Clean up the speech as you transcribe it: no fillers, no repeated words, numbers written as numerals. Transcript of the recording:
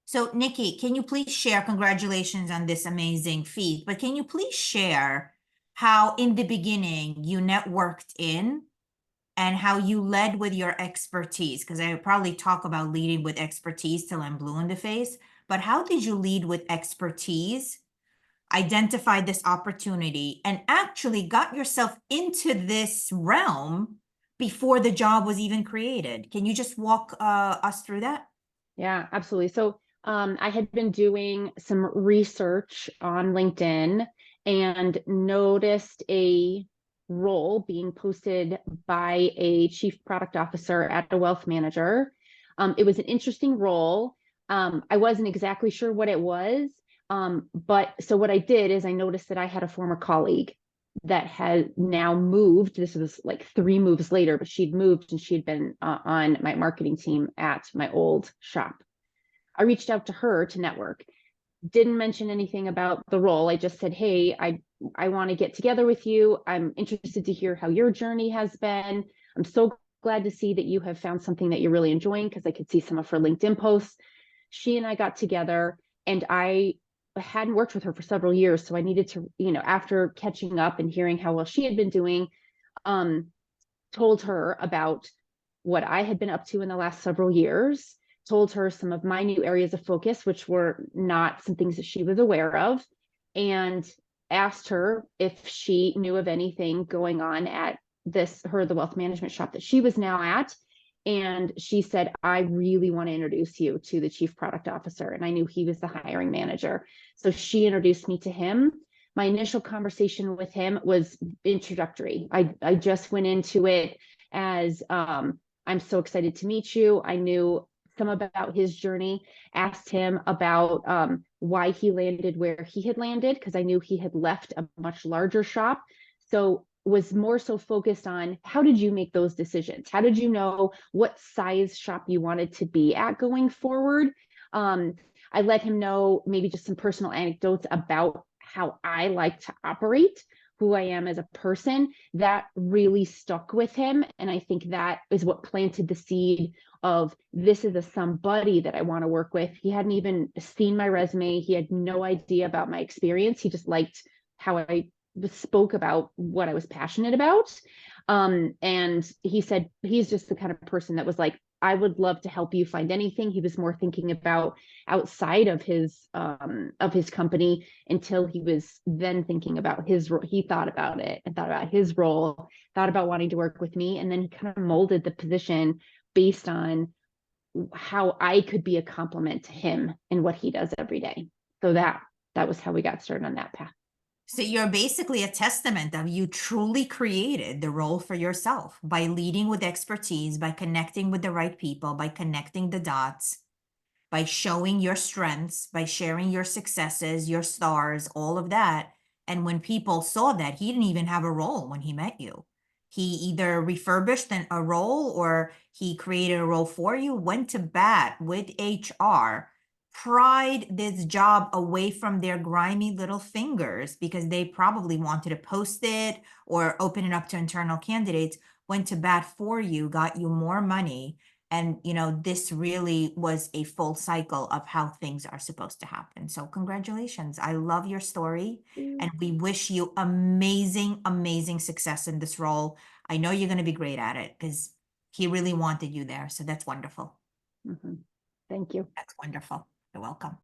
So Nikki, can you please share, congratulations on this amazing feat, but can you please share how in the beginning you networked in and how you led with your expertise? Because I probably talk about leading with expertise till I'm blue in the face, but how did you lead with expertise, identify this opportunity, and actually got yourself into this realm before the job was even created? Can you just walk us through that? Yeah, absolutely. So I had been doing some research on LinkedIn and noticed a role being posted by a chief product officer at a wealth manager. It was an interesting role. I wasn't exactly sure what it was. But so what I did is I noticed that I had a former colleague that had now moved. This was like 3 moves later, but she'd moved and she had been on my marketing team at my old shop. I reached out to her to network. Didn't mention anything about the role. I just said, "Hey, I want to get together with you. I'm interested to hear how your journey has been. I'm so glad to see that you have found something that you're really enjoying," because I could see some of her LinkedIn posts. She and I got together, and I hadn't worked with her for several years, so I needed to, after catching up and hearing how well she had been doing, um, told her about what I had been up to in the last several years, told her some of my new areas of focus, which were not some things that she was aware of, and asked her if she knew of anything going on at the wealth management shop that she was now at. And she said, "I really want to introduce you to the chief product officer." And I knew he was the hiring manager. So she introduced me to him. My initial conversation with him was introductory. I just went into it as I'm so excited to meet you. I knew some about his journey, asked him about why he landed where he had landed, because I knew he had left a much larger shop. So was more so focused on, how did you make those decisions? How did you know what size shop you wanted to be at going forward? I let him know maybe just some personal anecdotes about how I like to operate, who I am as a person. That really stuck with him. And I think that is what planted the seed of, this is a somebody that I want to work with. He hadn't even seen my resume. He had no idea about my experience. He just liked how I spoke about what I was passionate about. And he said he's just the kind of person that was like, "I would love to help you find anything." He was more thinking about outside of his company, until he was then thinking about his role. He thought about it and thought about his role, thought about wanting to work with me, and then he kind of molded the position based on how I could be a complement to him and what he does every day. So that was how we got started on that path. So you're basically a testament of you truly created the role for yourself by leading with expertise, by connecting with the right people, by connecting the dots, by showing your strengths, by sharing your successes, your stars, all of that. And when people saw that, he didn't even have a role when he met you. He either refurbished a role or he created a role for you, went to bat with HR, pried this job away from their grimy little fingers because they probably wanted to post it or open it up to internal candidates, went to bat for you, got you more money. And, this really was a full cycle of how things are supposed to happen. So congratulations. I love your story and we wish you amazing, amazing success in this role. I know you're going to be great at it because he really wanted you there. So that's wonderful. Mm-hmm. Thank you. That's wonderful. You're welcome.